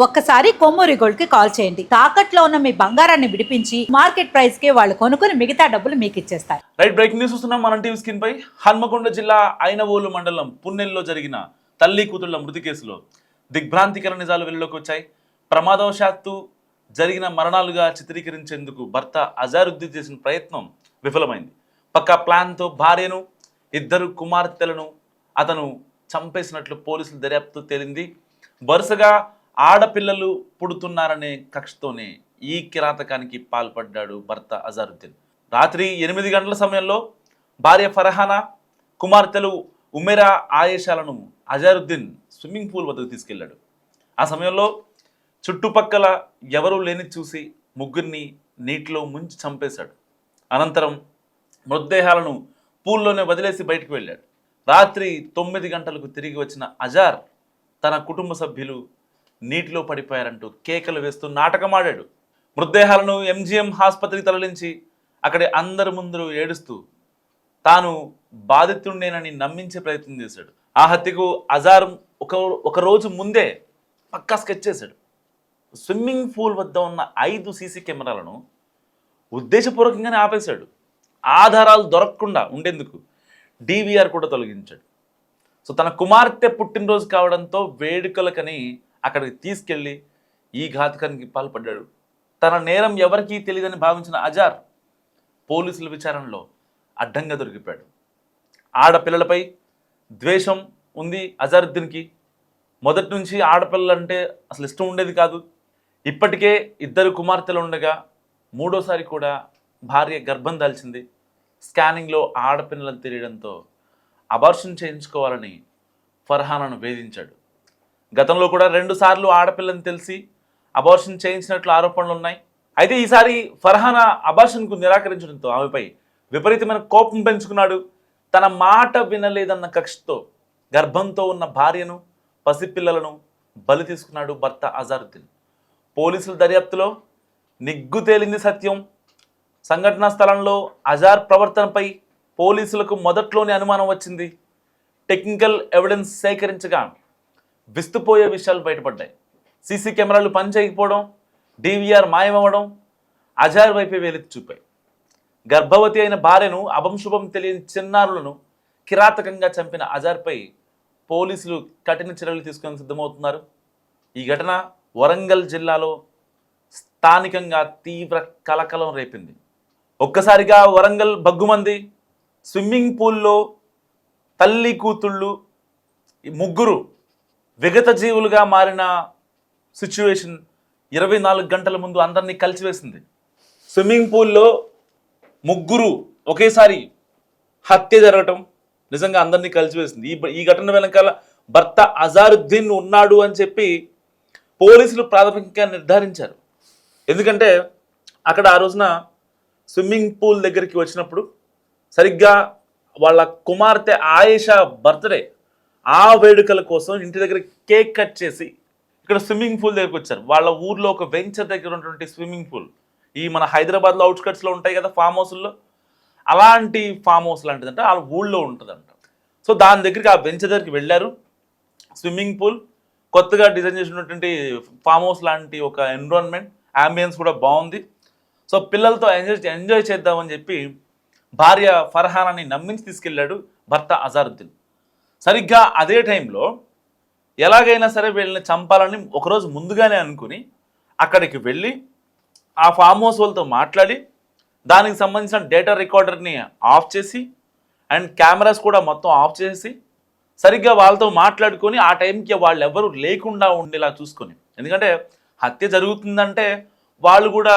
ఒక్కసారి కొమ్మూరి గోల్డ్ కి కాల్ చేయండి. తాకట్లో ఉన్న మీ బంగారాన్ని విడిపించి మార్కెట్ ప్రైస్ కి వాళ్ళు కొనుక్కుని మిగతా డబ్బులు మీకు ఇచ్చేస్తారు. రైట్, బ్రేకింగ్ న్యూస్ చూస్తున్నాం మన టీవీ స్క్రీన్ పై. హన్మకొండ జిల్లా ఐనవోలు మండలం పున్నెల్లో జరిగిన తల్లి కూతుళ్ల మృతి కేసులో దిగ్భ్రాంతికర నిజాలు వెలుగులోకి వచ్చాయి. ప్రమాదవశాత్తు జరిగిన మరణాలుగా చిత్రీకరించేందుకు భర్త అజారుద్దీన్ చేసిన ప్రయత్నం విఫలమైంది. పక్కా ప్లాన్తో భార్యను, ఇద్దరు కుమార్తెలను అతను చంపేసినట్లు పోలీసులు దర్యాప్తు తేలింది. వరుసగా ఆడపిల్లలు పుడుతున్నారనే కక్షతోనే ఈ కిరాతకానికి పాల్పడ్డాడు భర్త అజారుద్దీన్. రాత్రి 8 గంటల సమయంలో భార్య ఫర్హానా, కుమార్తెలు ఉమెరా, ఆయేషాలను అజారుద్దీన్ స్విమ్మింగ్ పూల్ వద్దకు తీసుకెళ్లాడు. ఆ సమయంలో చుట్టుపక్కల ఎవరూ లేని చూసి ముగ్గురిని నీటిలో ముంచి చంపేశాడు. అనంతరం మృతదేహాలను పూల్లోనే వదిలేసి బయటకు వెళ్ళాడు. రాత్రి 9 గంటలకు తిరిగి వచ్చిన అజార్ తన కుటుంబ సభ్యులు నీటిలో పడిపోయారంటూ కేకలు వేస్తూ నాటకమాడాడు. మృతదేహాలను ఎంజీఎం ఆసుపత్రికి తరలించి అక్కడి అందరి ముందు ఏడుస్తూ తాను బాధితుడినేనని నమ్మించే ప్రయత్నం చేశాడు. ఆ హత్యకు అజార్ ఒక రోజు ముందే పక్కా స్కెచ్ చేశాడు. స్విమ్మింగ్ పూల్ వద్ద ఉన్న 5 సీసీ కెమెరాలను ఉద్దేశపూర్వకంగానే ఆపేశాడు. ఆధారాలు దొరకకుండా ఉండేందుకు DVR కూడా తొలగించాడు. సో తన కుమార్తె పుట్టినరోజు కావడంతో వేడుకలకని అక్కడికి తీసుకెళ్ళి ఈ ఘాతకానికి పాల్పడ్డాడు. తన నేరం ఎవరికీ తెలియదని భావించిన అజార్ పోలీసుల విచారణలో అడ్డంగా దొరికిపోయాడు. ఆడపిల్లలపై ద్వేషం ఉంది అజారుద్దీన్కి. మొదటి నుంచి ఆడపిల్లలంటే అసలు ఇష్టం ఉండేది కాదు. ఇప్పటికే 2 కుమార్తెలు ఉండగా మూడోసారి కూడా భార్య గర్భం దాల్చింది. స్కానింగ్లో ఆడపిల్లలను తెలియడంతో అబార్షన్ చేయించుకోవాలని ఫర్హానాను వేధించాడు. గతంలో కూడా 2 సార్లు ఆడపిల్లని తెలిసి అబార్షన్ చేయించినట్లు ఆరోపణలు ఉన్నాయి. అయితే ఈసారి ఫర్హానా అబార్షన్కు నిరాకరించడంతో ఆమెపై విపరీతమైన కోపం పెంచుకున్నాడు. తన మాట వినలేదన్న కక్షతో గర్భంతో ఉన్న భార్యను, పసిపిల్లలను బలి తీసుకున్నాడు భర్త అజారుద్దీన్. పోలీసుల దర్యాప్తులో నిగ్గు తేలింది సత్యం. సంఘటనా స్థలంలో అజార్ ప్రవర్తనపై పోలీసులకు మొదట్లోనే అనుమానం వచ్చింది. టెక్నికల్ ఎవిడెన్స్ సేకరించగా విస్తుపోయే విషయాలు బయటపడ్డాయి. సీసీ కెమెరాలు పనిచేయకపోవడం, DVR మాయమవ్వడం అజార్ వైపే వేలెత్తి చూపాయి. గర్భవతి అయిన భార్యను, అభంశుభం తెలియని చిన్నారులను కిరాతకంగా చంపిన అజార్పై పోలీసులు కఠిన చర్యలు తీసుకొని సిద్ధమవుతున్నారు. ఈ ఘటన వరంగల్ జిల్లాలో స్థానికంగా తీవ్ర కలకలం రేపింది. ఒక్కసారిగా వరంగల్ బగ్గుమంది. స్విమ్మింగ్ పూల్లో తల్లి కూతుళ్ళు ముగ్గురు విగత జీవులుగా మారిన సిచ్యువేషన్ 24 గంటల ముందు అందరినీ కలిసివేసింది. స్విమ్మింగ్ పూల్లో ముగ్గురు ఒకేసారి హత్య జరగటం నిజంగా అందరినీ కలిసివేసింది. ఈ ఘటన వెనకాల భర్త అజారుద్దీన్ ఉన్నాడు అని చెప్పి పోలీసులు ప్రాథమికంగా నిర్ధారించారు. ఎందుకంటే అక్కడ ఆ రోజున స్విమ్మింగ్ పూల్ దగ్గరికి వచ్చినప్పుడు సరిగ్గా వాళ్ళ కుమార్తె ఆయేషా బర్త్డే, ఆ వేడుకల కోసం ఇంటి దగ్గర కేక్ కట్ చేసి ఇక్కడ స్విమ్మింగ్ పూల్ దగ్గరికి వచ్చారు. వాళ్ళ ఊర్లో ఒక వెంచర్ దగ్గర ఉన్నటువంటి స్విమ్మింగ్ పూల్, ఈ మన హైదరాబాద్లో అవుట్స్కట్స్లో ఉంటాయి కదా ఫామ్ హౌస్లో, అలాంటి ఫామ్ హౌస్ లాంటిదంటే వాళ్ళ ఊళ్ళో ఉంటుందంట. సో దాని దగ్గరికి, ఆ వెంచర్ దగ్గరికి వెళ్ళారు. స్విమ్మింగ్ పూల్, కొత్తగా డిజైన్ చేసినటువంటి ఫామ్ హౌస్ లాంటి ఒక ఎన్విరాన్మెంట్, అంబియన్స్ కూడా బాగుంది. సో పిల్లలతో ఎంజాయ్ చేద్దామని చెప్పి భార్య ఫర్హానాని నమ్మించి తీసుకెళ్ళాడు భర్త అజారుద్దీన్. సరిగ్గా అదే టైంలో ఎలాగైనా సరే వీళ్ళని చంపాలని ఒకరోజు ముందుగానే అనుకుని అక్కడికి వెళ్ళి ఆ ఫామ్ హౌస్ వాళ్ళతో మాట్లాడి దానికి సంబంధించిన డేటా రికార్డర్ని ఆఫ్ చేసి అండ్ కెమెరాస్ కూడా మొత్తం ఆఫ్ చేసి సరిగ్గా వాళ్ళతో మాట్లాడుకొని ఆ టైంకి వాళ్ళు ఎవరు లేకుండా ఉండేలా చూసుకొని, ఎందుకంటే హత్య జరుగుతుందంటే వాళ్ళు కూడా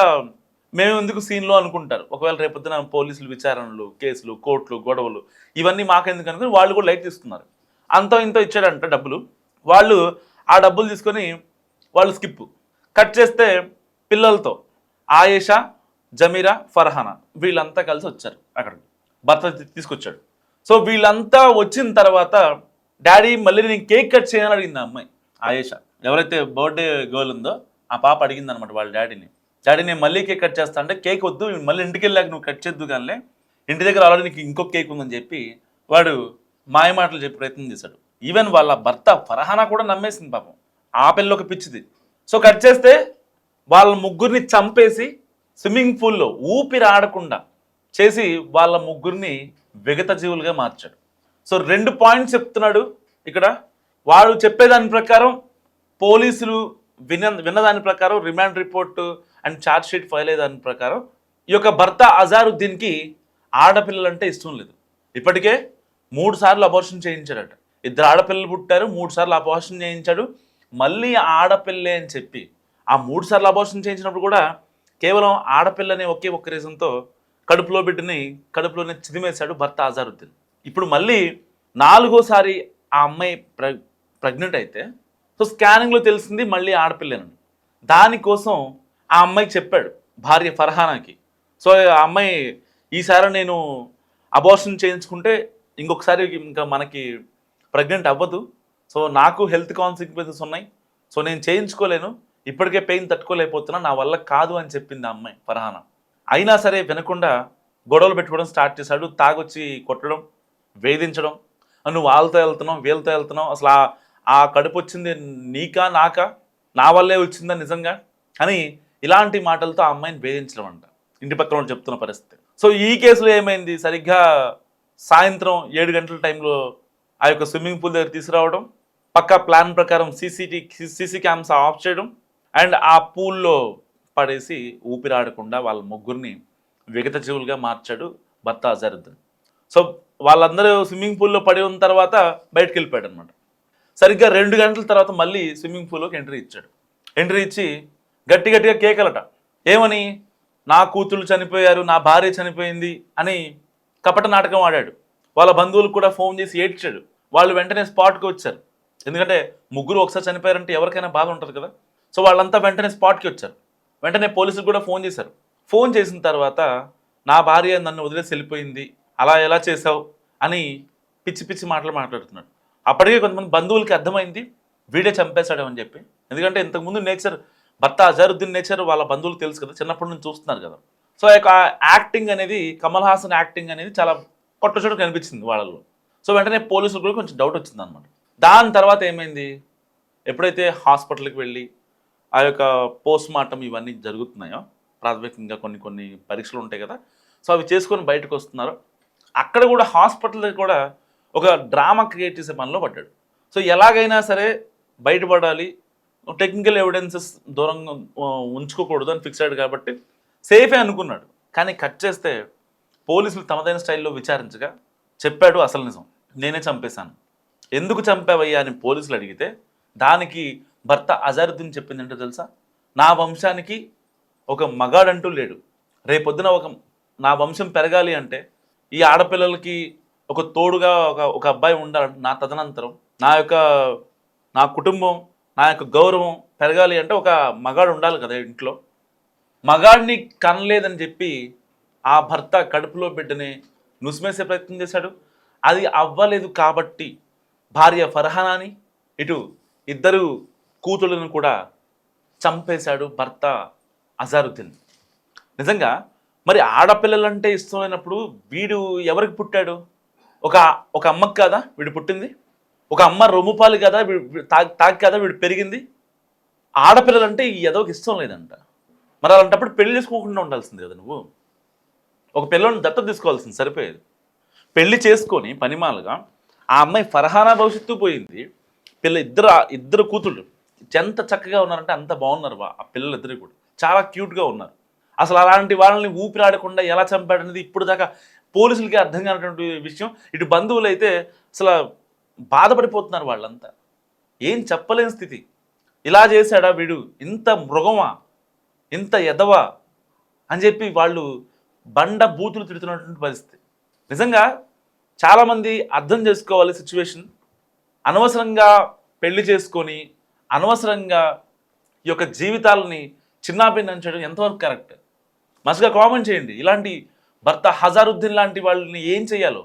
మేము ఎందుకు సీన్లో అనుకుంటారు. ఒకవేళ రేపొద్దున పోలీసులు విచారణలు, కేసులు, కోర్టులు, గొడవలు ఇవన్నీ మాకెందుకు అనుకుని వాళ్ళు కూడా లైట్ తీసుకున్నారు. అంతో ఇంతో ఇచ్చాడంట డబ్బులు. వాళ్ళు ఆ డబ్బులు తీసుకొని వాళ్ళు స్కిప్ కట్ చేస్తే పిల్లలతో ఆయేషా, జమీరా, ఫర్హానా వీళ్ళంతా కలిసి వచ్చారు. అక్కడికి భర్త తీసుకొచ్చాడు. సో వీళ్ళంతా వచ్చిన తర్వాత డాడీ మళ్ళీ నేను కేక్ కట్ చేయాలని అడిగింది ఆ అమ్మాయి ఆయేషా. ఎవరైతే బర్త్డే గర్ల్ ఉందో ఆ పాప అడిగింది అనమాట వాళ్ళ డాడీని. డాడీ నేను మళ్ళీ కేక్ కట్ చేస్తా అంటే, కేక్ వద్దు, మళ్ళీ ఇంటికి వెళ్ళాక నువ్వు కట్ చేద్దు కానీ ఇంటి దగ్గర ఆల్రెడీ నీకు ఇంకొక కేక్ ఉందని చెప్పి వాడు మాయమాటలు చెప్పి ప్రయత్నం చేశాడు. ఈవెన్ వాళ్ళ భర్త ఫర్హానా కూడా నమ్మేసింది పాపం. ఆ పిల్ల ఒక పిచ్చిది. సో కట్ చేస్తే వాళ్ళ ముగ్గురిని చంపేసి స్విమ్మింగ్ పూల్లో ఊపిరి ఆడకుండా చేసి వాళ్ళ ముగ్గురిని విగత జీవులుగా మార్చాడు. సో 2 పాయింట్స్ చెప్తున్నాడు ఇక్కడ. వాడు చెప్పేదాని ప్రకారం పోలీసులు విన్నదాని ప్రకారం remand report and charge sheet file అయ్యేదాని ప్రకారం ఈ యొక్క భర్త అజారుద్దీన్కి ఆడపిల్లలంటే ఇష్టం లేదు. ఇప్పటికే 3 సార్లు అబార్షన్ చేయించాడట. 2 ఆడపిల్లలు పుట్టారు, 3 సార్లు అబార్షన్ చేయించాడు. మళ్ళీ ఆడపిల్లే అని చెప్పి ఆ 3 సార్లు అబార్షన్ చేయించినప్పుడు కూడా కేవలం ఆడపిల్లనే ఒక్క రీజన్తో కడుపులోనే చిదిమేశాడు భర్త అజారుద్దీన్. ఇప్పుడు మళ్ళీ 4వసారి ఆ అమ్మాయి ప్రెగ్నెంట్ అయితే సో స్కానింగ్లో తెలిసింది మళ్ళీ ఆడపిల్లేనని. దానికోసం ఆ అమ్మాయికి చెప్పాడు భార్య ఫర్హానాకి. సో ఆ అమ్మాయి ఈసారి నేను అబార్షన్ చేయించుకుంటే ఇంకొకసారి ఇంకా మనకి ప్రెగ్నెంట్ అవ్వదు, సో నాకు హెల్త్ కాన్సిక్వెన్సెస్ ఉన్నాయి, సో నేను చేయించుకోలేను, ఇప్పటికే పెయిన్ తట్టుకోలేకపోతున్నా, నా వల్ల కాదు అని చెప్పింది ఆ అమ్మాయి ఫర్హానా. అయినా సరే వినకుండా గొడవలు పెట్టుకోవడం స్టార్ట్ చేశాడు. తాగొచ్చి కొట్టడం, వేధించడం, నువ్వు వాళ్ళతో వెళ్తున్నావు వీళ్ళతో వెళ్తున్నావు, అసలు ఆ కడుపు వచ్చింది నీకా నాకా, నా వల్లే వచ్చిందా నిజంగా అని ఇలాంటి మాటలతో ఆ అమ్మాయిని వేధించడం అంట ఇంటి పక్కన వాళ్ళు చెప్తున్న పరిస్థితి. సో ఈ కేసులో ఏమైంది, సరిగ్గా సాయంత్రం 7 గంటల టైంలో ఆ యొక్క స్విమ్మింగ్ పూల్ దగ్గర తీసుకురావడం, పక్కా ప్లాన్ ప్రకారం సీసీ క్యామ్స్ ఆఫ్ చేయడం అండ్ ఆ పూల్లో పడేసి ఊపిరాడకుండా వాళ్ళ ముగ్గురిని విగత జీవులుగా మార్చాడు భర్త అజారుద్దీన్. సో వాళ్ళందరూ స్విమ్మింగ్ పూల్లో పడి ఉన్న తర్వాత బయటకు వెళ్ళిపోయాడు అనమాట. సరిగ్గా 2 గంటల తర్వాత మళ్ళీ స్విమ్మింగ్ పూల్లోకి ఎంట్రీ ఇచ్చాడు. ఎంట్రీ ఇచ్చి గట్టిగా కేకలట. ఏమని, నా కూతుళ్ళు చనిపోయారు, నా భార్య చనిపోయింది అని కపట నాటకం ఆడాడు. వాళ్ళ బంధువులకు కూడా ఫోన్ చేసి ఏడ్చాడు. వాళ్ళు వెంటనే స్పాట్కి వచ్చారు. ఎందుకంటే ముగ్గురు ఒకసారి చనిపోయారంటే ఎవరికైనా బాధ ఉంటుంది కదా. సో వాళ్ళంతా వెంటనే స్పాట్కి వచ్చారు. వెంటనే పోలీసులు కూడా ఫోన్ చేశారు. ఫోన్ చేసిన తర్వాత నా భార్య నన్ను వదిలేసి వెళ్ళిపోయింది, అలా ఎలా చేసావు అని పిచ్చి మాటలు మాట్లాడుతున్నాడు. అప్పటికే కొంతమంది బంధువులకి అర్థమైంది వీడే చంపేశాడు అని చెప్పి. ఎందుకంటే ఇంతకుముందు నేచర్, భర్త అజారుద్దీన్ నేచర్ వాళ్ళ బంధువులు తెలుసు కదా, చిన్నప్పటి నుంచి చూస్తున్నారు కదా. సో ఆ యొక్క యాక్టింగ్ అనేది, కమల్ హాసన్ యాక్టింగ్ అనేది చాలా కొట్టచోటు కనిపించింది వాళ్ళలో. సో వెంటనే పోలీసులు కూడా కొంచెం డౌట్ వచ్చింది అనమాట. దాని తర్వాత ఏమైంది, ఎప్పుడైతే హాస్పిటల్కి వెళ్ళి ఆ యొక్క పోస్ట్ మార్టం ఇవన్నీ జరుగుతున్నాయో, ప్రాథమికంగా కొన్ని పరీక్షలు ఉంటాయి కదా, సో అవి చేసుకొని బయటకు వస్తున్నారో, అక్కడ కూడా హాస్పిటల్ కూడా ఒక డ్రామా క్రియేట్ చేసే పనిలో పడ్డాడు. సో ఎలాగైనా సరే బయటపడాలి, టెక్నికల్ ఎవిడెన్సెస్ దూరంగా ఉంచుకోకూడదు అని ఫిక్స్ అయ్యాడు కాబట్టి సేఫే అనుకున్నాడు. కానీ కట్ చేస్తే పోలీసులు తమదైన స్టైల్లో విచారించగా చెప్పాడు అసలు నిజం, నేనే చంపేశాను. ఎందుకు చంపావయ్యా అని పోలీసులు అడిగితే దానికి భర్త అజారుద్దీన్ చెప్పింది ఏంటో తెలుసా, నా వంశానికి ఒక మగాడంటూ లేడు, రేపొద్దున నా వంశం పెరగాలి అంటే ఈ ఆడపిల్లలకి ఒక తోడుగా ఒక అబ్బాయి ఉండాలంటే నా తదనంతరం నా కుటుంబం, నా యొక్క గౌరవం పెరగాలి అంటే ఒక మగాడు ఉండాలి కదా ఇంట్లో. మగాడిని కనలేదని చెప్పి ఆ భర్త కడుపులో బిడ్డని నుసిమేసే ప్రయత్నం చేశాడు. అది అవ్వలేదు కాబట్టి భార్య ఫర్హానాని, ఇటు 2 కూతుళ్ళను కూడా చంపేశాడు భర్త అజారుద్దీన్. నిజంగా మరి ఆడపిల్లలంటే ఇష్టమైనప్పుడు వీడు ఎవరికి పుట్టాడు? ఒక అమ్మకి కదా వీడు పుట్టింది, ఒక అమ్మ రొమ్ముపాలు కదా తాకి కదా వీడు పెరిగింది. ఆడపిల్లలంటే ఈ ఎదవకి ఇష్టం లేదంట. మరి అలాంటప్పుడు పెళ్లి చేసుకోకుండా ఉండాల్సింది కదా నువ్వు, ఒక పిల్లని దత్తత తీసుకోవాల్సింది, సరిపోయేది. పెళ్లి చేసుకొని పనిమాలుగా ఆ అమ్మాయి ఫర్హానా భవిష్యత్తు పోయింది. ఇద్దరు కూతుళ్ళు ఎంత చక్కగా ఉన్నారంటే అంత బాగున్నారు. ఆ పిల్లలిద్దరు కూడా చాలా క్యూట్గా ఉన్నారు. అసలు అలాంటి వాళ్ళని ఊపిరాడకుండా ఎలా చంపాడనేది ఇప్పుడు దాకా పోలీసులకి అర్థం కానటువంటి విషయం. ఇటు బంధువులు అయితే అసలు బాధపడిపోతున్నారు వాళ్ళంతా, ఏం చెప్పలేని స్థితి. ఇలా చేశాడా వీడు, ఇంత మృగమా, ఇంత ఎదవా అని చెప్పి వాళ్ళు బండ బూతులు తిడుతున్నటువంటి పరిస్థితి. నిజంగా చాలామంది అర్థం చేసుకోవాలి సిచ్యువేషన్. అనవసరంగా పెళ్లి చేసుకొని అనవసరంగా ఈ యొక్క జీవితాలని చిన్నాభిన్నం చేయడం ఎంతవరకు కరెక్ట్? మస్తుగా కామెంట్ చేయండి. ఇలాంటి భర్త అజారుద్దీన్ లాంటి వాళ్ళని ఏం చేయాలో